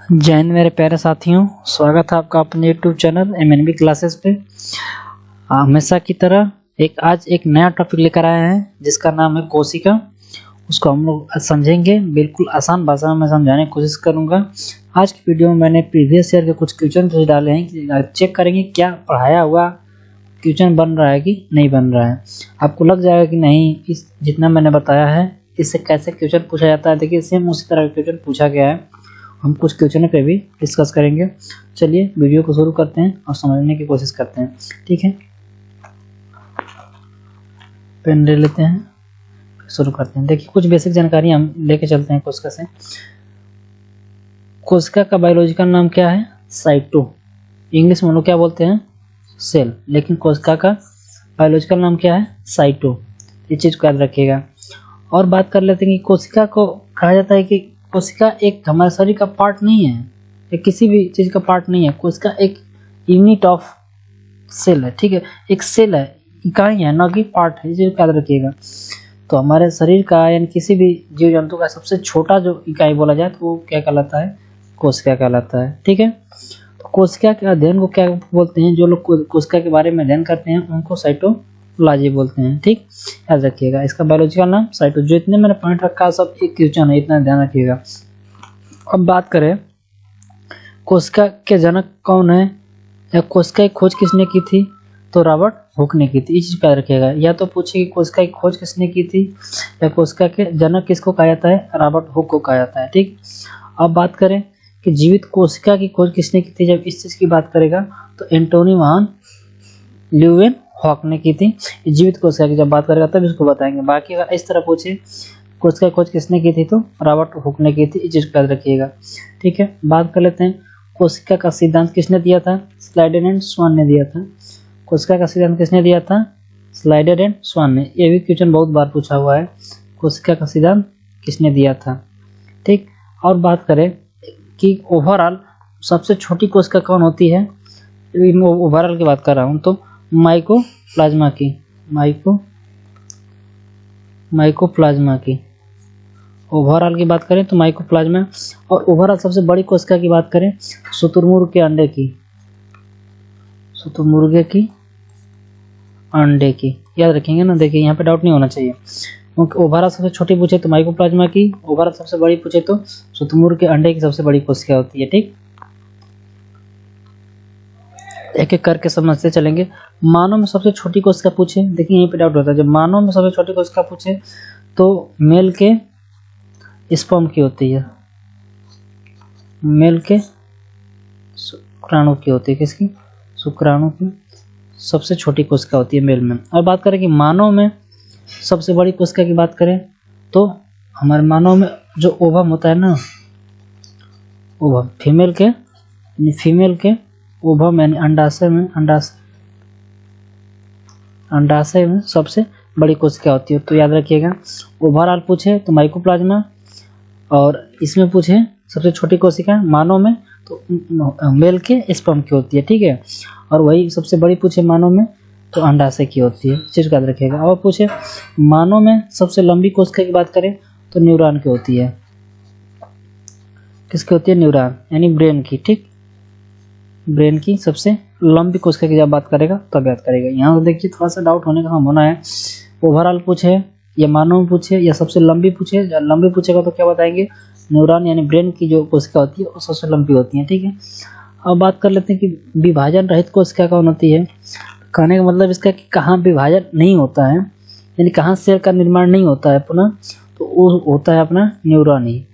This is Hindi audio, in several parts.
जय हिंद मेरे प्यारे साथियों, स्वागत है आपका अपने यूट्यूब चैनल MNB क्लासेस पे। हमेशा की तरह आज एक नया टॉपिक लेकर आए हैं जिसका नाम है कोशिका। उसको हम लोग समझेंगे, बिल्कुल आसान भाषा में समझाने की कोशिश करूंगा। आज की वीडियो में मैंने प्रीवियस ईयर के कुछ क्वेश्चन डाले हैं, चेक करेंगे क्या पढ़ाया हुआ क्वेश्चन बन रहा है कि नहीं बन रहा है। आपको लग जाएगा कि नहीं, इस जितना मैंने बताया है इससे कैसे क्वेश्चन पूछा जाता है। देखिए सेम उसी तरह का क्वेश्चन पूछा गया है। हम कुछ क्वेश्चन पे भी डिस्कस करेंगे। चलिए वीडियो को शुरू करते हैं और समझने की कोशिश करते हैं। ठीक है, पेन ले लेते हैं, शुरू करते हैं। देखिए कुछ बेसिक जानकारी हम लेके चलते हैं कोशिका से। कोशिका का बायोलॉजिकल नाम क्या है? साइटो। इंग्लिश में हम लोग क्या बोलते हैं? सेल। लेकिन कोशिका का बायोलॉजिकल नाम क्या है? साइटो। ये चीज को याद रखिएगा। और बात कर लेते हैं कि कोशिका को कहा जाता है कि कोशिका एक हमारे शरीर का पार्ट नहीं है, या किसी भी चीज का पार्ट नहीं है। कोशिका एक यूनिट ऑफ सेल है। ठीक है, एक सेल है, इकाई है, न कि पार्ट है। ये याद रखिएगा। तो हमारे शरीर का यानी किसी भी जीव जंतु का सबसे छोटा जो इकाई बोला जाए तो वो क्या कहलाता है? कोशिका कहलाता है। ठीक है, तो कोशिका के अध्ययन को क्या बोलते हैं? जो लोग कोशिका के बारे में अध्ययन करते हैं उनको साइटोलॉजी बोलते हैं। ठीक, याद रखिएगा। इसका बायोलॉजिकल नाम साइटो। जो इतने मैंने पॉइंट रखा है सब एक क्वेश्चन है, इतना ध्यान रखिएगा। अब बात करें कोशिका के जनक कौन है, या कोशिका की खोज किसने की थी? तो रॉबर्ट हुक ने की थी। ये चीज याद रखिएगा। या तो पूछे कि कोशिका की खोज किसने की थी, या कोशिका के जनक किसको कहा जाता है? रॉबर्ट हुक को कहा जाता है। ठीक, अब बात करें कि जीवित कोशिका की खोज किसने की थी। जब इस चीज की बात करेगा तो एंटोनी वान ल्यूवेनहॉक ने की थी। जीवित कोशिका की जब बात करेगा तब इसको बताएंगे। बाकी अगर इस तरह पूछे कोशिका की खोज किसने की थी तो रॉबर्ट हुक ने की थी। इस चीज को याद रखिएगा। ठीक है, बात कर लेते हैं कोशिका का सिद्धांत किसने दिया था? स्लाइडर एंड स्वान ने दिया था। कोशिका का सिद्धांत किसने दिया था? स्लाइडर एंड स्वान ने। ये भी क्वेश्चन बहुत बार पूछा हुआ है, कोशिका का सिद्धांत किसने दिया था। ठीक, और बात करें कि ओवरऑल सबसे छोटी कोशिका कौन होती है? ओवरऑल की बात कर रहा हूं तो माइकोप्लाज्मा की। माइकोप्लाज्मा की ओवरऑल की बात करें तो माइकोप्लाज्मा। और ओवरऑल सबसे बड़ी कोशिका की बात करें शुतुरमुर्ग के अंडे की। शुतुरमुर्गे की अंडे की याद रखेंगे ना। देखिए यहाँ पे डाउट नहीं होना चाहिए, क्योंकि ओवरऑल सबसे छोटी पूछे तो माइकोप्लाज्मा की, ओवरऑल सबसे बड़ी पूछे तो शुतुरमुर्ग के अंडे की सबसे बड़ी कोशिका होती है। ठीक, एक एक करके समझते चलेंगे। मानव में सबसे छोटी कोशिका पूछे, देखिए यहीं पे डाउट होता है। जब मानव में सबसे छोटी कोशिका पूछे तो मेल के स्पर्म की होती है, मेल के शुक्राणु की होती है। किसकी? शुक्राणु की सबसे छोटी कोशिका होती है मेल में। और बात करें कि मानव में सबसे बड़ी कोशिका की बात करें तो हमारे मानव में जो ओवम होता है ना, ओवम फीमेल के ओवम यानी अंडाशय में सबसे बड़ी कोशिका होती है। तो याद रखिएगा, ओवरऑल पूछे तो माइकोप्लाज्मा, और इसमें पूछे सबसे छोटी कोशिका मानव में तो मेल के स्पर्म की होती है। ठीक है, और वही सबसे बड़ी पूछे मानव में तो अंडाशय की होती है। चीज को याद रखिएगा। और पूछे मानव में सबसे लंबी कोशिका की बात करें तो न्यूरॉन की होती है। किसकी होती है? न्यूरॉन यानी ब्रेन की। ठीक, ब्रेन की सबसे लंबी कोशिका की जब बात करेगा तब याद करेगा। यहाँ तो देखिए थोड़ा सा डाउट होने का संभावना है। ओवरऑल पूछे या मानव में पूछे या सबसे लंबी पूछे, जब लंबी पूछेगा तो क्या बताएंगे? न्यूरॉन यानी ब्रेन की जो कोशिका होती है वो सबसे लंबी होती है। ठीक है, अब बात कर लेते हैं कि विभाजन रहित कोशिका कौन होती है। कहने का मतलब इसका कि कहाँ विभाजन नहीं होता है, यानी कहाँ सेल का निर्माण नहीं होता है पुनः, तो वो होता है अपना न्यूरॉन ही,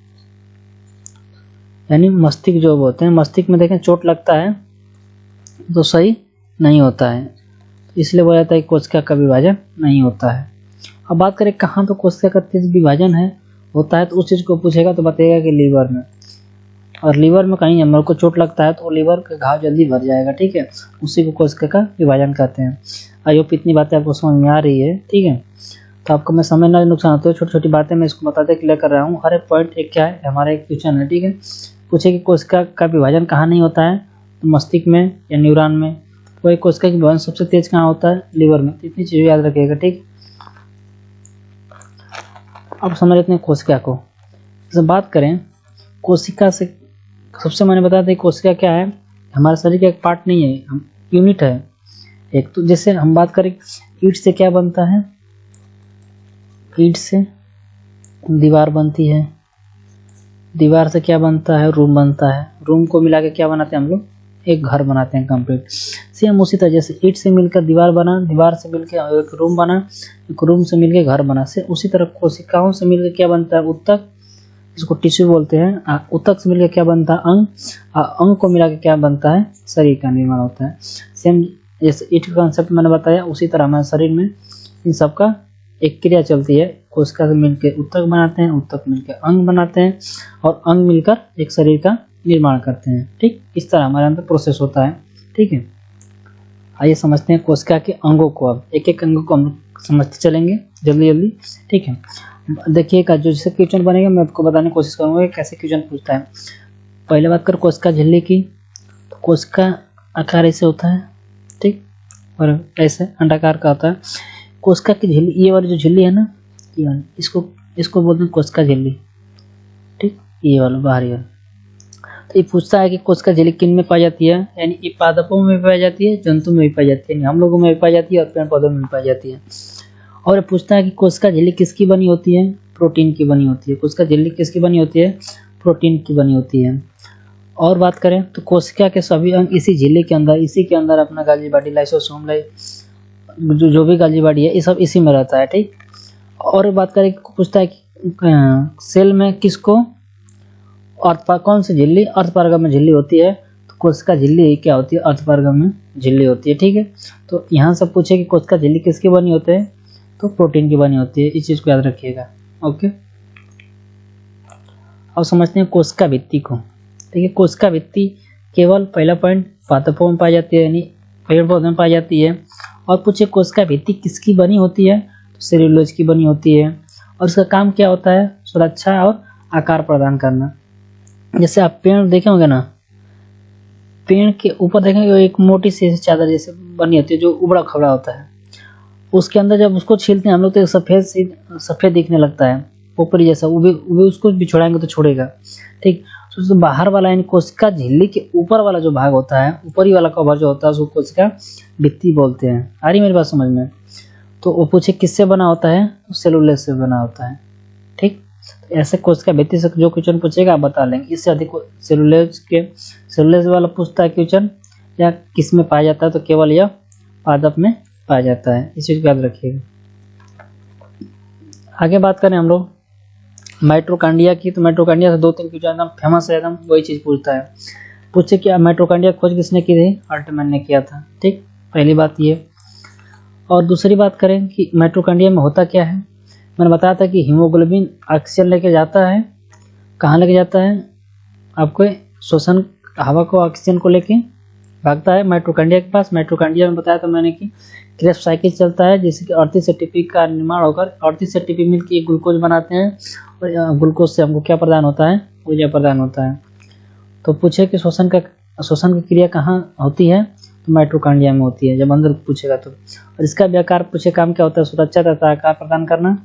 यानी मस्तिष्क जो होते हैं। मस्तिष्क में देखें चोट लगता है तो सही नहीं होता है, इसलिए बोला जाता है कि कोशिका का विभाजन नहीं होता है। अब बात करें कहाँ तो कोशिका का तेज विभाजन होता है, तो उस चीज को पूछेगा तो बताएगा कि लीवर में। और लीवर में कहीं हमारे को चोट लगता है तो लीवर का घाव जल्दी भर जाएगा। ठीक है, उसी को कोशिका का विभाजन कहते हैं। आई होप इतनी बातें आपको समझ में आ रही है। ठीक है, तो आपको मैं समय ना नुकसान होते हुए छोटी छोटी बातें मैं इसको बताते क्लियर कर रहा हूँ। हर एक पॉइंट एक क्या है, हमारा एक क्वेश्चन है। ठीक है, पूछे कि कोशिका का विभाजन कहाँ नहीं होता है तो मस्तिष्क में या न्यूरॉन में। वही कोशिका की विभाजन सबसे तेज कहाँ होता है? लीवर में। इतनी चीजें याद रखिएगा। ठीक, अब समझ लेते हैं कोशिका को। जब बात करें कोशिका से सबसे मैंने बताया था कोशिका क्या है, हमारे शरीर का एक पार्ट नहीं है, हम यूनिट है एक। तो जैसे हम बात करें ईंट से क्या बनता है, ईंट से दीवार बनती है, दीवार से क्या बनता है, रूम बनता है, रूम को मिला के क्या बनाते हैं हम लोग, एक घर बनाते हैं कंप्लीट। सेम उसी तरह जैसे ईंट से मिलकर दीवार बना, दीवार से मिलकर एक रूम बना, एक रूम से मिलकर घर बना, से उसी तरह कोशिकाओं से मिलकर क्या बनता है, उत्तक, इसको टिश्यू बोलते हैं। उत्तक से मिलकर क्या बनता है, अंग, अंग को मिला के क्या बनता है, शरीर का निर्माण होता है। सेम जैसे ईंट का कॉन्सेप्ट मैंने बताया, उसी तरह हमारे शरीर में इन सबका एक क्रिया चलती है। कोशिका से मिलकर उत्तक बनाते हैं, उत्तक मिलकर अंग बनाते हैं, और अंग मिलकर एक शरीर का निर्माण करते हैं। ठीक, इस तरह हमारे अंदर प्रोसेस होता है। ठीक है, आइए समझते हैं कोशिका के अंगों को। अब एक एक अंगों को हम समझते चलेंगे जल्दी जल्दी। ठीक है, देखिएगा जो जैसे क्वेश्चन बनेगा मैं आपको बताने की कोशिश करूँगा कैसे क्वेश्चन पूछता है। पहले बात कर कोशिका झिल्ली की, तो कोशिका आकार ऐसे होता है, ठीक, और ऐसे अंडाकार का होता है। कोशिका की झिल्ली, ये वाली जो झिल्ली है ना, ये वाली, इसको बोलते हैं कोशिका झिल्ली। ठीक, ये वाला बाहरी वाला। तो ये पूछता है कि कोशिका झिल्ली किन में पाई जाती है, यानी ये पादपों में पाई जाती है, जंतु में भी पाई जाती है, हम लोगों में भी पाई जाती है और पेड़ पौधों में भी पाई जाती है। और पूछता है कि कोशिका झिल्ली किसकी बनी होती है, प्रोटीन की बनी होती है। कोशिका झिल्ली किसकी बनी होती है, प्रोटीन की बनी होती है। और बात करें तो कोशिका के सभी अंग इसी झिल्ली के अंदर, इसी के अंदर अपना गाल्जी बॉडी, लाइसोसोम, जो भी गाल्जी बॉडी है, ये सब इसी में रहता है। ठीक, और बात करें पूछता है कि सेल में किसको, कौन सी झिल्ली अर्धपारगम में झिल्ली होती है, तो कोशिका झिल्ली क्या होती है, अर्धपारगम में झिल्ली होती है। ठीक है, तो यहाँ से पूछे कि कोशिका झिल्ली किसकी बनी होती है, तो प्रोटीन की बनी होती है। इस चीज को याद रखिएगा। ओके, अब समझते हैं कोशिका भित्ति को। देखिए कोशिका भित्ति केवल पहला पॉइंट पादपों में पाई जाती है, यानी पेड़ पौधों में पाई जाती है। और पूछे कोशिका भित्ति किसकी बनी होती है, तो सेल्यूलोज की बनी होती है। और इसका काम क्या होता है, सुरक्षा और आकार प्रदान करना। जैसे आप पेड़ देखे होंगे ना, पेड़ के ऊपर देखेंगे एक मोटी सी चादर जैसे बनी होती है जो उबड़ा खबड़ा होता है, उसके अंदर जब उसको छीलते हैं हम लोग तो सफेद दिखने लगता है, ऊपरी जैसा, वो भी उसको बिछोड़ाएंगे तो छोड़ेगा। ठीक, तो बाहर वाला यानी कोशिका झिल्ली के ऊपर वाला जो भाग होता है, ऊपरी वाला कवर जो होता है, उसको कोशिका भित्ति बोलते हैं। आ रही मेरी बात समझ में? तो वो पूछे किससे बना होता है, तो सेलुलोज से बना होता है। ठीक, तो ऐसे कोशिका भित्ति से जो क्वेश्चन पूछेगा आप बता लेंगे। इससे अधिक सेलुलोज वाला पूछता है क्वेश्चन, या किस में पाया जाता है, तो केवल यह पादप में पाया जाता है। इस चीज को याद रखिएगा। आगे बात करें हम लोग माइटोकॉन्ड्रिया की, तो माइटोकॉन्ड्रिया से 2-3 क्वेश्चन एकदम फेमस है, एकदम वही चीज पूछता है। पूछे कि माइटोकॉन्ड्रिया खोज किसने की थी, अल्टमैन ने किया था। ठीक, पहली बात ये। और दूसरी बात करें कि माइटोकॉन्ड्रिया में होता क्या है, मैंने बताया था कि हीमोग्लोबिन ऑक्सीजन लेके जाता है, कहाँ लेके जाता है, आपको शोषण, हवा को ऑक्सीजन को लेके भागता है माइटोकॉन्ड्रिया के पास। माइटोकॉन्ड्रिया में बताया था मैंने कि क्रेब्स साइकिल चलता है, जिससे कि 38 एटीपी का निर्माण होकर 38 एटीपी मिलकर ग्लूकोज बनाते हैं, और ग्लूकोज से हमको क्या प्रदान होता है, ऊर्जा प्रदान होता है। तो पूछे कि शोषण की क्रिया कहाँ होती है, तो माइटोकॉन्ड्रिया में होती है, जब अंदर पूछेगा तो। और इसका भी आकार पूछे काम क्या होता है, सुरक्षा तथा आकार प्रदान करना।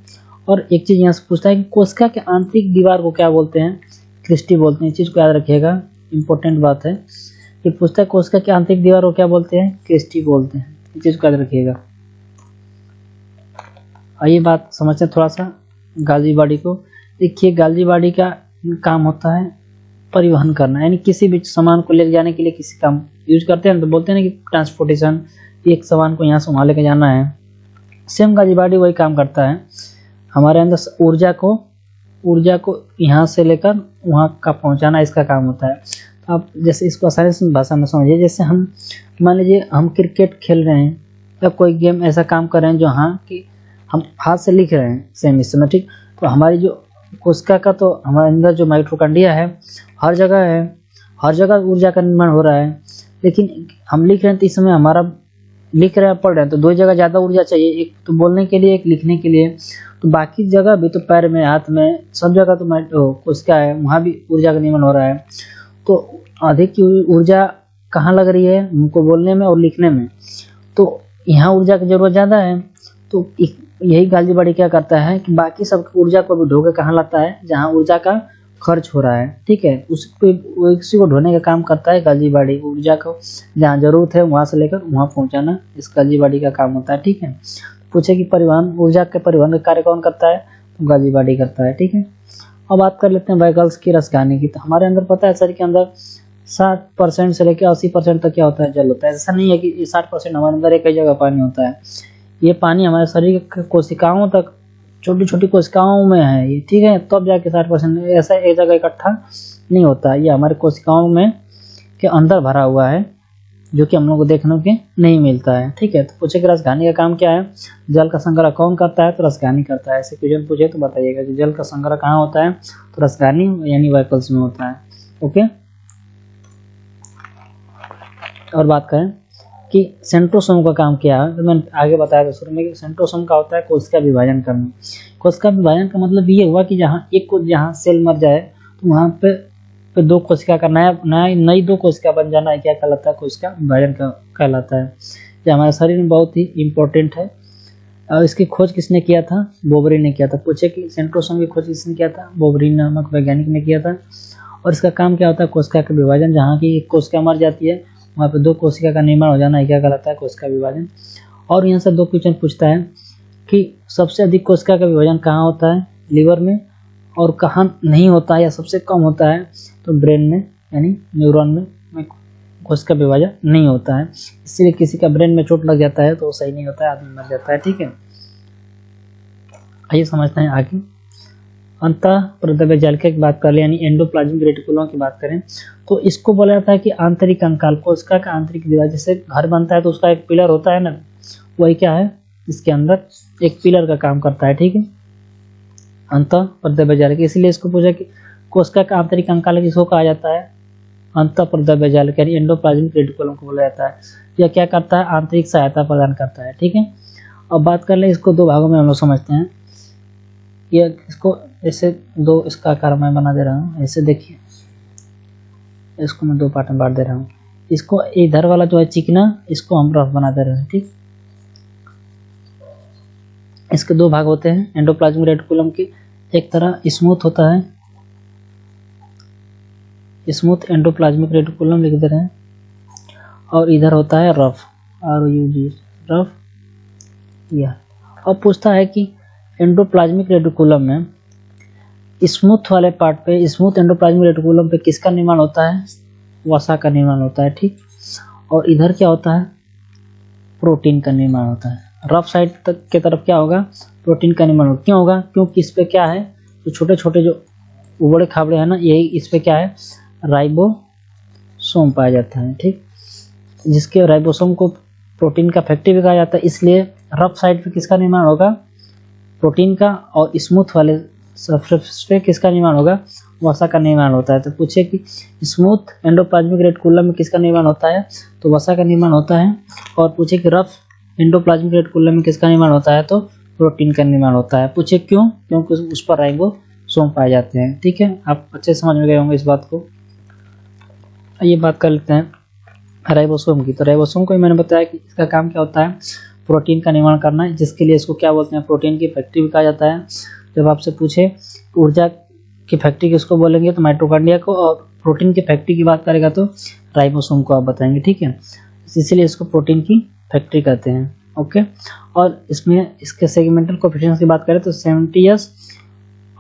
और एक चीज यहाँ से पूछता है कि कोशिका के आंतरिक दीवार को क्या बोलते हैं, क्रिस्टी बोलते हैं। इस चीज को याद रखिएगा, इंपॉर्टेंट बात है। ये पूछता है कोशिका के आंतरिक दीवार को क्या बोलते हैं, क्रिस्टी बोलते हैं। इस चीज को याद रखिएगा। आइए बात समझते हैं थोड़ा सा गाल्जी बॉडी को। देखिए गाल्जी बॉडी का काम होता है परिवहन करना, यानी किसी भी सामान को लेके जाने के लिए किसी काम यूज करते हैं, तो बोलते हैं ना कि ट्रांसपोर्टेशन, एक सामान को यहाँ से वहाँ लेके जाना है। सेम गाल्जी बॉडी वही काम करता है, हमारे अंदर ऊर्जा को यहाँ से लेकर वहाँ का पहुँचाना इसका काम होता है। तो आप जैसे इसको आसानी से भाषा में समझिए, जैसे हम मान लीजिए हम क्रिकेट खेल रहे हैं या कोई गेम ऐसा काम कर रहे हैं जो हाँ कि हम हाथ से लिख रहे हैं सेम इस समय। ठीक, तो हमारी जो कोशिका का, तो हमारे अंदर जो माइटोकॉन्ड्रिया है हर जगह ऊर्जा का निर्माण हो रहा है, लेकिन हम लिख रहे हैं तो इस समय हमारा लिख रहे हैं, पढ़ रहे हैं, तो 2 जगह ज़्यादा ऊर्जा चाहिए, एक तो बोलने के लिए, एक लिखने के लिए। तो बाकी जगह भी, तो पैर में, हाथ में, सब जगह तो कोशिका है, वहाँ भी ऊर्जा का निर्माण हो रहा है। तो अधिक ऊर्जा कहाँ लग रही है, हमको बोलने में और लिखने में, तो यहाँ ऊर्जा की जरूरत ज़्यादा है। तो यही गाल्जी बॉडी क्या करता है कि बाकी सब ऊर्जा को भी ढो के कहाँ लाता है, जहाँ ऊर्जा का खर्च हो रहा है, ठीक है, उसी को ढोने का काम करता है गल्जी बॉडी। ऊर्जा को जहाँ जरूरत है वहाँ से लेकर वहाँ पहुँचाना इस गल्जी बॉडी का काम होता है, ठीक है। पूछे कि परिवहन, ऊर्जा के परिवहन का कार्य कौन करता है, तो गल्जी बॉडी करता है, ठीक है। अब बात कर लेते हैं व्हीकल्स की रसगानी की। तो हमारे अंदर पता है शरीर के अंदर 60% से लेकर 80% तक क्या होता है, जल होता है। ऐसा नहीं है कि 60% हमारे अंदर एक ही जगह पानी होता है। ये पानी हमारे शरीर के कोशिकाओं तक, छोटी छोटी कोशिकाओं में है ये, ठीक है, तब जाके 60%, ऐसा एक जगह इकट्ठा नहीं होता। ये हमारे कोशिकाओं में के अंदर भरा हुआ है, जो कि हम लोग को देखने के नहीं मिलता है, ठीक है। तो पूछे कि रसगानी का काम क्या है, जल का संग्रह कौन करता है, तो रसगानी करता है। ऐसे क्वेश्चन पूछे तो बताइएगा कि जल का संग्रह कहाँ होता है, तो रसगानी यानी व्हीकल्स में होता है, ओके। और बात करें कि सेंट्रोसोम का काम क्या है, तो मैंने आगे बताया था शुरू में कि सेंट्रोसोम का होता है कोशिका विभाजन करना। कोशिका विभाजन का मतलब ये हुआ कि जहाँ सेल मर जाए तो वहाँ पे दो कोशिका का नई दो कोशिका बन जाना क्या कहलाता है, कोशिका विभाजन का कहलाता है। ये हमारे शरीर में बहुत ही इम्पोर्टेंट है। और इसकी खोज किसने किया था, बोबरी ने किया था। पूछे कि सेंट्रोसोम की खोज किसने किया था, बोबरी नामक वैज्ञानिक ने किया था। और इसका काम क्या होता है, कोशिका का विभाजन। जहाँ की एक कोशिका मर जाती है वहाँ पे दो कोशिका का निर्माण हो जाना क्या कहलाता है, कोशिका विभाजन। और यहाँ से दो क्वेश्चन पूछता है कि सबसे अधिक कोशिका का विभाजन कहाँ होता है, लिवर में, और कहाँ नहीं होता है या सबसे कम होता है, तो ब्रेन में यानी न्यूरॉन में कोशिका विभाजन नहीं होता है। इसलिए किसी का ब्रेन में चोट लग जाता है तो वो सही नहीं होता है, आदमी मर जाता है, ठीक है। आइए समझते हैं आगे। अंतः प्रद्रव्य जाल की बात कर ले यानी एंडोप्लाज्मिक रेटिकुलम की बात करें तो इसको बोला जाता है कि आंतरिक कंकाल, कोशिका का आंतरिक दीवार। जैसे घर बनता है तो उसका एक पिलर होता है ना, वही क्या है, इसके अंदर एक पिलर का काम करता है, ठीक है। अंतः प्रद्रव्य जाल की, इसलिए इसको पूछा कि कोशिका का आंतरिक कंकाल किसको कहा जाता है, अंतः प्रद्रव्य जाल यानी एंडोप्लाज्मिक रेटिकुलम को बोला जाता है। यह क्या करता है, आंतरिक सहायता प्रदान करता है, ठीक है। अब बात कर ले इसको दो भागों में हम लोग समझते हैं। ये इसको ऐसे दो इसका आकार मैं बना दे रहा हूँ, ऐसे देखिए, इसको मैं दो पार्ट में बांट दे रहा हूँ। इसको इधर वाला जो है चिकना, इसको हम रफ बना दे रहे हैं, ठीक। इसके दो भाग होते हैं एंडोप्लाज्मिक रेटिकुलम के। एक तरह स्मूथ होता है, स्मूथ एंडोप्लाज्मिक रेटिकुलम लिख दे रहे हैं, और इधर होता है रफ, रफ। यह अब पूछता है कि एंडोप्लाज्मिक रेटिकुलम में स्मूथ वाले पार्ट पे, स्मूथ एंडोप्लाज्मिक रेटिकुलम पे किसका निर्माण होता है, वसा का निर्माण होता है, ठीक। और इधर क्या होता है, प्रोटीन का निर्माण होता है। रफ साइड तक के तरफ क्या होगा, प्रोटीन का निर्माण होगा। क्यों होगा, क्योंकि इस पे क्या है, तो छोटे छोटे जो उबड़े खाबड़े हैं ना, यही इस पे क्या है, राइबोसोम पाया जाता है, ठीक। जिसके राइबोसोम को प्रोटीन का फैक्ट्री भी कहा जाता है। इसलिए रफ साइड पे किसका निर्माण होगा, प्रोटीन का, और स्मूथ वाले सरफेस पे किसका निर्माण होगा, वसा का निर्माण होता है। तो पूछे कि स्मूथ एंडोप्लाज्मिक रेटिकुलम में किसका निर्माण होता है, तो वसा का निर्माण होता है। और पूछे कि रफ एंडोप्लाज्मिक रेटिकुलम में किसका निर्माण होता है, तो प्रोटीन का निर्माण होता है। पूछे क्यों, क्योंकि उस पर राइबोसोम पाए जाते हैं, ठीक है। आप अच्छे समझ में गए होंगे इस बात को। ये बात कर लेते हैं राइबोसोम की। तो राइबोसोम को मैंने बताया कि इसका काम क्या होता है, प्रोटीन का निर्माण करना है, जिसके लिए इसको क्या बोलते हैं, प्रोटीन की फैक्ट्री भी कहा जाता है। जब आपसे पूछे ऊर्जा की फैक्ट्री किसको बोलेंगे, तो माइटोकॉन्ड्रिया को, और प्रोटीन की फैक्ट्री की बात करेगा तो राइबोसोम को आप बताएंगे, ठीक है। इसीलिए इसको प्रोटीन की फैक्ट्री कहते हैं, ओके। और इसमें इसके सेगमेंटल कोएफिशिएंट्स की बात करें तो 70s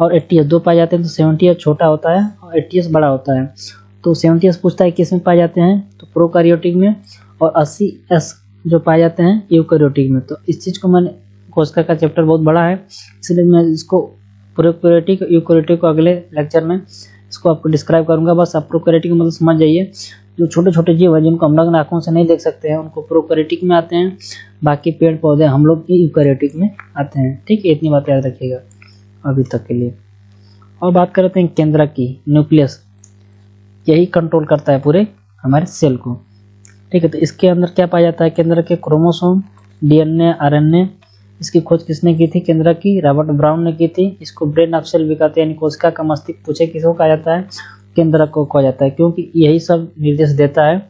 और 80s दो पाए जाते हैं। तो 70s छोटा होता है और 80s बड़ा होता है। तो 70s पूछता है किस में पाए जाते हैं, तो प्रोकैरियोटिक में, और 80s जो पाए जाते हैं यूकैरियोटिक में। तो इस चीज़ को मैंने, कोशिका का चैप्टर बहुत बड़ा है, इसलिए मैं इसको प्रोकैरियोटिक यूकैरियोटिक को अगले लेक्चर में इसको आपको डिस्क्राइब करूंगा। बस आप प्रोकैरियोटिक मतलब समझ जाइए, जो छोटे छोटे जीव हैं जिनको हम लोग आँखों से नहीं देख सकते हैं उनको प्रोकैरियोटिक में आते हैं, बाकी पेड़ पौधे हम लोग यूकैरियोटिक में आते हैं, ठीक है। इतनी बात याद रखिएगा अभी तक के लिए। और बात करते हैं केंद्रक की, न्यूक्लियस, यही कंट्रोल करता है पूरे हमारे सेल को, ठीक है। तो इसके अंदर क्या पाया जाता है, केंद्रक के क्रोमोसोम, डीएनए, आरएनए। इसकी खोज किसने की थी, केंद्रक की, रॉबर्ट ब्राउन ने की थी। इसको ब्रेन ऑफ सेल भी कहते हैं, यानी कोशिका का मस्तिष्क। पूछे किसको कहा जाता है, केंद्रक को कहा जाता है, क्योंकि यही सब निर्देश देता है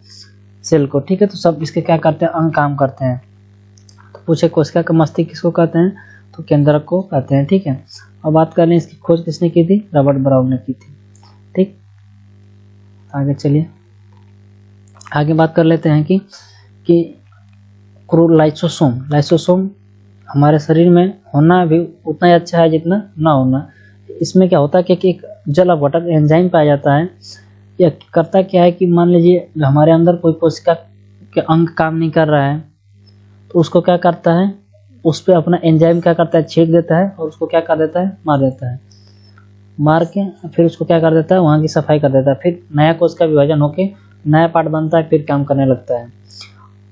सेल को, ठीक है। तो सब इसके क्या करते हैं, अंग काम करते हैं। तो पूछे कोशिका का मस्तिष्क किसको कहते हैं, तो केंद्रक को कहते हैं, ठीक है। और बात कर लें इसकी खोज किसने की थी, रॉबर्ट ब्राउन ने की थी। ठीक, आगे चलिए, आगे बात कर लेते हैं कि लाइसोसोम हमारे शरीर में होना भी उतना ही अच्छा है जितना ना होना। इसमें क्या होता है कि एक जल अपघटक एंजाइम पाया जाता है। यह करता क्या है कि मान लीजिए हमारे अंदर कोई कोशिका के अंग काम नहीं कर रहा है, तो उसको क्या करता है, उस पर अपना एंजाइम क्या करता है, छींट देता है और उसको क्या कर देता है, मार देता है। मार के फिर उसको क्या कर देता है, वहाँ की सफाई कर देता है। फिर नया कोशिका विभाजन होके नया पार्ट बनता है, फिर काम करने लगता है।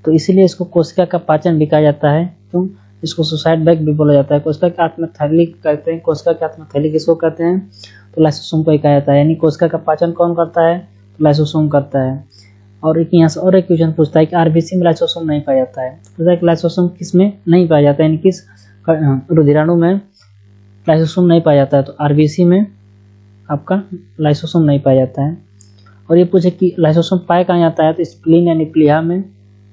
तो इसीलिए इसको कोशिका का पाचन भी कहा जाता है। क्यों, इसको सुसाइड बैग भी बोला जाता है। कोशिका की आत्मथैली कहते हैं। कोशिका की आत्मथैली किसको कहते हैं, तो लाइसोसोम को ही कहा जाता है। यानी कोशिका का पाचन कौन करता है, तो लाइसोसोम करता है। और एक यहाँ से और एक क्वेश्चन पूछता है कि आरबीसी में लाइसोसोम नहीं पाया जाता है। पूछता है कि लाइसोसोम किस में नहीं पाया जाता है, यानी किस रुधिराणु में लाइसोसोम नहीं पाया जाता है, तो आरबीसी में आपका लाइसोसोम नहीं पाया जाता है। और ये पूछे कि लाइसोसोम पाया कहाँ जाता है, तो स्प्लीन यानी प्लीहा में,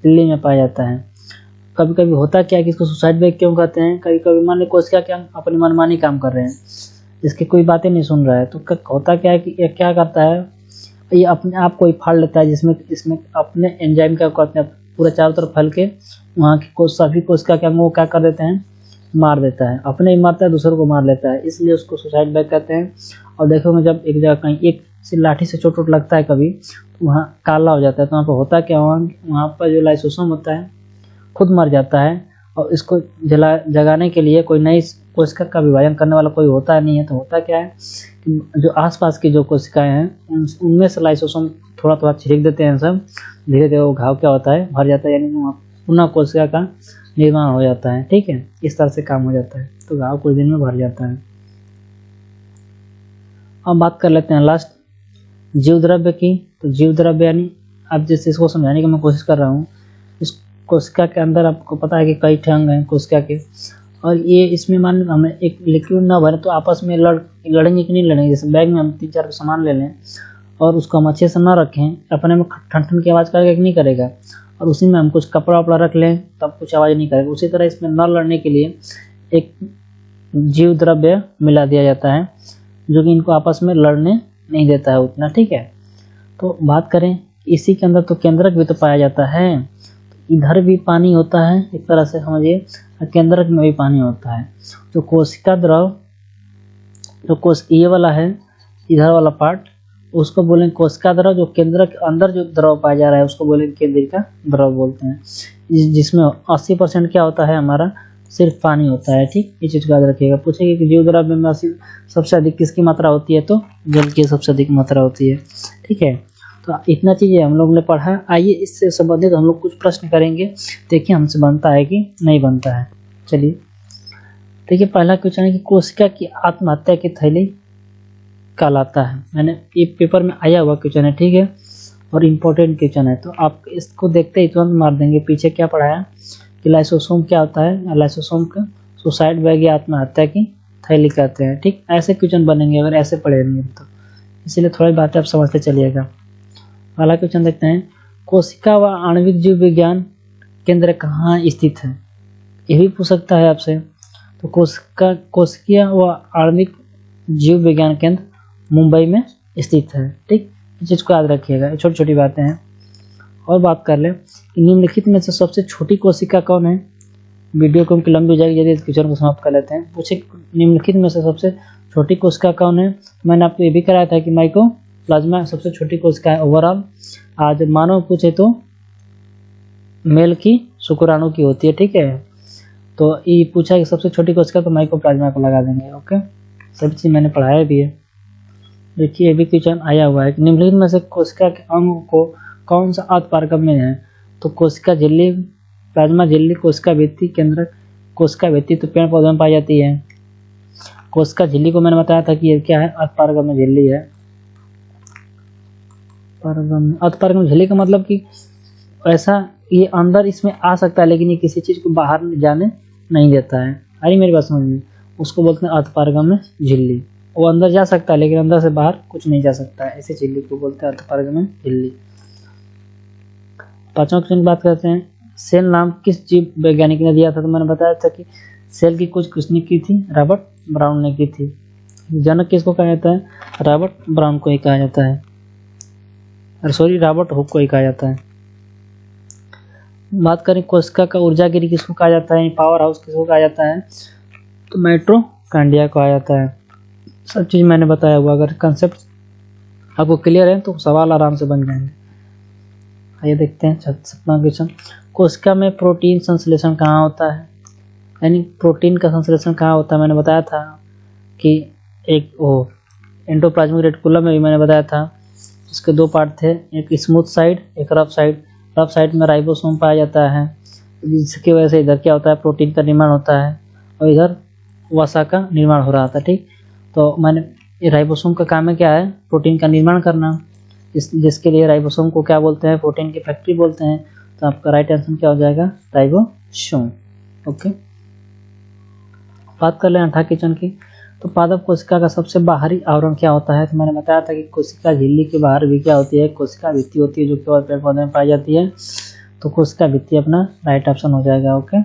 दिल्ली में पाया जाता है। कभी कभी होता क्या है कि इसको सुसाइड बैग क्यों कहते हैं, कभी कभी मान लो कोशिका क्या अपनी मनमानी काम कर रहे हैं, इसकी कोई बातें नहीं सुन रहा है, तो होता क्या है कि ये क्या करता है, ये अपने आप को ही फाड़ लेता है, जिसमें इसमें अपने एंजाइम क्या करते हैं, पूरा चारों तरफ फैल के वहाँ की सभी कोशिका के अंगों को क्या कर देते हैं, मार देता है। अपने ही मारता है, दूसरों को मार लेता है, इसलिए उसको सुसाइड बैग कहते हैं। और देखोगे जब एक जगह कहीं एक से लाठी से चोट वोट लगता है कभी, तो वहाँ काला हो जाता है, तो वहाँ पर होता क्या, वहाँ पर जो लाइसोसोम होता है खुद मर जाता है। और इसको जगाने के लिए कोई नई कोशिका का विभाजन करने वाला कोई होता नहीं है। तो होता क्या है कि जो आसपास की जो कोशिकाएं हैं उनमें से लाइसोसोम थोड़ा थोड़ा छिड़क देते हैं सब, धीरे धीरे वो घाव क्या होता है, भर जाता है, यानी पुनः कोशिका का निर्माण हो जाता है। ठीक है, इस तरह से काम हो जाता है, तो घाव कुछ दिन में भर जाता है। अब बात कर लेते हैं लास्ट जीव द्रव्य की। तो जीव द्रव्य यानी अब जैसे इसको समझाने की मैं कोशिश कर रहा हूँ, इस कोशिका के अंदर आपको पता है कि कई अंग हैं कोशिका के, और ये इसमें मान हमें एक लिक्विड ना भरे तो आपस में लड़ेंगे कि नहीं लड़ेंगे। जैसे बैग में हम 3-4 सामान ले लें और उसको हम अच्छे से ना रखें, अपने में ठन ठन की आवाज़ करेगा कि नहीं करेगा, और उसी में हम कुछ कपड़ा वपड़ा रख लें तब कुछ आवाज़ नहीं करेगा। उसी तरह इसमें न लड़ने के लिए एक जीव द्रव्य मिला दिया जाता है, जो कि इनको आपस में लड़ने नहीं देता है उतना। ठीक है, तो बात करें इसी के अंदर तो केंद्रक भी तो पाया जाता है, इधर भी पानी होता है एक तरह से समझिए, केंद्रक में भी पानी होता है। तो कोशिका द्रव जो ये वाला है, इधर वाला पार्ट, उसको बोलेंगे कोशिका द्रव। जो केंद्रक के अंदर जो द्रव पाया जा रहा है उसको बोलेंगे केंद्रिका द्रव बोलते हैं, जिसमें 80% क्या होता है हमारा, सिर्फ पानी होता है। ठीक, ये चीज़ को याद रखिएगा। पूछेंगे कि जीव द्रव्य में सबसे अधिक किसकी मात्रा होती है, तो जल की सबसे अधिक मात्रा होती है। ठीक है, तो इतना चीज़ें हम लोग ने पढ़ा। आइए इससे संबंधित हम लोग कुछ प्रश्न करेंगे, देखिए हमसे बनता है कि नहीं बनता है। चलिए देखिए, पहला क्वेश्चन है कि कोशिका की आत्महत्या की थैली कहलाता है। मैंने ये पेपर में आया हुआ क्वेश्चन है, ठीक है, और इम्पोर्टेंट क्वेश्चन है, तो आप इसको देखते ही तुरंत मार देंगे। पीछे क्या पढ़ाया कि लाइसोसोम क्या होता है, लाइसोसोम का सुसाइड बैग या आत्महत्या की थैली कहते हैं। ठीक, ऐसे क्वेश्चन बनेंगे अगर ऐसे पढ़ेंगे तो, इसीलिए थोड़ी बातें आप समझते चलिएगा। पहला क्वेश्चन देखते हैं, कोशिका व आणविक जीव विज्ञान केंद्र कहाँ स्थित है, ये भी पूछ सकता है आपसे। तो कोशिकीय व आणविक जीव विज्ञान केंद्र मुंबई में स्थित है। ठीक, इस चीज़ को याद रखिएगा, छोटी छोटी बातें हैं। और बात कर ले कि निम्नलिखित में से सबसे छोटी कोशिका कौन है। वीडियो को उनकी लंबी हो जाएगी यदि इस क्वेश्चन को समाप्त कर लेते हैं। पूछे निम्नलिखित में से सबसे छोटी कोशिका कौन है, मैंने आपको ये भी कराया था कि माइकोप्लाज्मा सबसे छोटी कोशिका है ओवरऑल। आज मानव पूछे तो मेल की शुक्राणु की होती है। ठीक है, तो ये पूछा कि सबसे छोटी कोशिका, तो माइकोप्लाज्मा को लगा देंगे। ओके, सभी चीज़ मैंने पढ़ाया भी है। देखिए ये भी क्वेश्चन आया हुआ है कि निम्नलिखित में से कोशिका के अंग को कौन सा अधपारगम में है। तो कोशिका झिल्ली, प्लाज्मा झिल्ली, कोशिका भित्ति, केंद्रक। कोशिका भित्ति तो पेड़ पौधों में पाई जाती है। कोशिका झिल्ली को मैंने बताया था कि ये क्या है, अधपारगम झिल्ली है। अधपारगम झिल्ली का मतलब कि ऐसा ये अंदर इसमें आ सकता है लेकिन ये किसी चीज़ को बाहर जाने नहीं देता है। अरे मेरी बात समझिए, उसको बोलते हैं अधपारगम झिल्ली। वो अंदर जा सकता है लेकिन अंदर से बाहर कुछ नहीं जा सकता है, ऐसे झिल्ली को बोलते हैं अधपारगम झिल्ली। पांचवा क्वेश्चन की बात करते हैं, सेल नाम किस जीव वैज्ञानिक ने दिया था। तो मैंने बताया था कि सेल की कुछ किसने की थी, रॉबर्ट ब्राउन ने की थी। जनक किसको कहा जाता है? रॉबर्ट ब्राउन को ही कहा जाता है, रॉबर्ट हुक को ही कहा जाता है। बात करें कोशिका का ऊर्जागिरी किसको कहा जाता है, पावर हाउस किसको कहा जाता है, तो माइटोकॉन्ड्रिया कहा जाता है। सब चीज़ मैंने बताया हुआ, अगर कंसेप्ट आपको क्लियर है तो सवाल आराम से बन जाएंगे। आइए देखते हैं 7वां क्वेश्चन। कोशिका में प्रोटीन संश्लेषण कहाँ होता है, यानी प्रोटीन का संश्लेषण कहाँ होता है। मैंने बताया था कि एक एंडोप्लाज्मिक रेटिकुलम में भी मैंने बताया था, इसके 2 पार्ट थे, एक स्मूथ साइड एक रफ साइड। रफ साइड में राइबोसोम पाया जाता है, जिसकी वजह से इधर क्या होता है, प्रोटीन का निर्माण होता है, और इधर वसा का निर्माण हो रहा था। ठीक, तो मैंने ये राइबोसोम का काम है क्या है, प्रोटीन का निर्माण करना, जिसके लिए राइबोसोम को क्या बोलते हैं, प्रोटीन की फैक्ट्री बोलते हैं। तो आपका राइट आंसर क्या हो जाएगा, राइबोसोम। ओके, बात कर लें 8 क्वेश्चन की। तो पादप कोशिका का सबसे बाहरी आवरण क्या होता है, तो मैंने बताया था कि कोशिका झिल्ली के बाहर भी क्या होती है, कोशिका भित्ति होती है, जो केवल पेड़ पौधे में पाई जाती है। तो कोशिका भित्ति अपना राइट ऑप्शन हो जाएगा। ओके,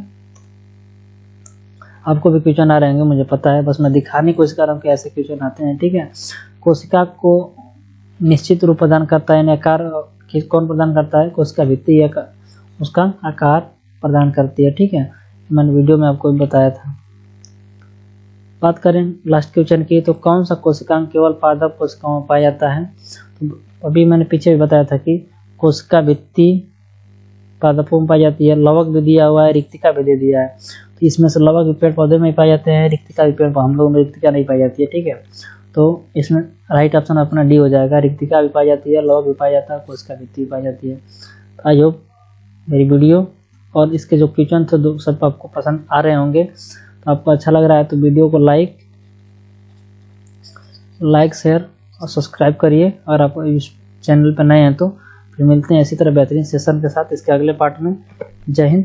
आपको भी क्वेश्चन आ रहे होंगे मुझे पता है, बस मैं दिखाने की कोशिश कर रहा हूँ कि ऐसे क्वेश्चन आते हैं। ठीक है, कोशिका को निश्चित रूप प्रदान करता है, यानी आकार कौन प्रदान करता है, कोशिका भित्ति उसका आकार प्रदान करती है। ठीक है, मैंने वीडियो में आपको बताया था। बात करें लास्ट क्वेश्चन की, तो कौन सा कोशिकांग केवल पादप कोशिकाओं में पाया जाता है। तो अभी मैंने पीछे भी बताया था कि कोशिका भित्ति पादपों में पाई जाती है, लवक भी दिया हुआ है, रिक्तिका भी दे दिया है। तो इसमें से लवक भी पेड़ पौधे में पाए जाते हैं, रिक्तिका भी पेड़ हम लोगों में रिक्तिका नहीं पाई जाती है। ठीक है, तो इसमें राइट ऑप्शन अपना डी हो जाएगा, रिक्तिका भी पाई जाती है, लवक भी पाया जाता है, कोशिका भित्ति भी पाई जाती है। आई होप मेरी वीडियो और इसके जो क्वेश्चन थे सब आपको पसंद आ रहे होंगे। तो आपको अच्छा लग रहा है तो वीडियो को लाइक शेयर और सब्सक्राइब करिए, और आप इस चैनल पर नए हैं तो फिर मिलते हैं इसी तरह बेहतरीन सेशन के साथ इसके अगले पार्ट में। जय हिंद।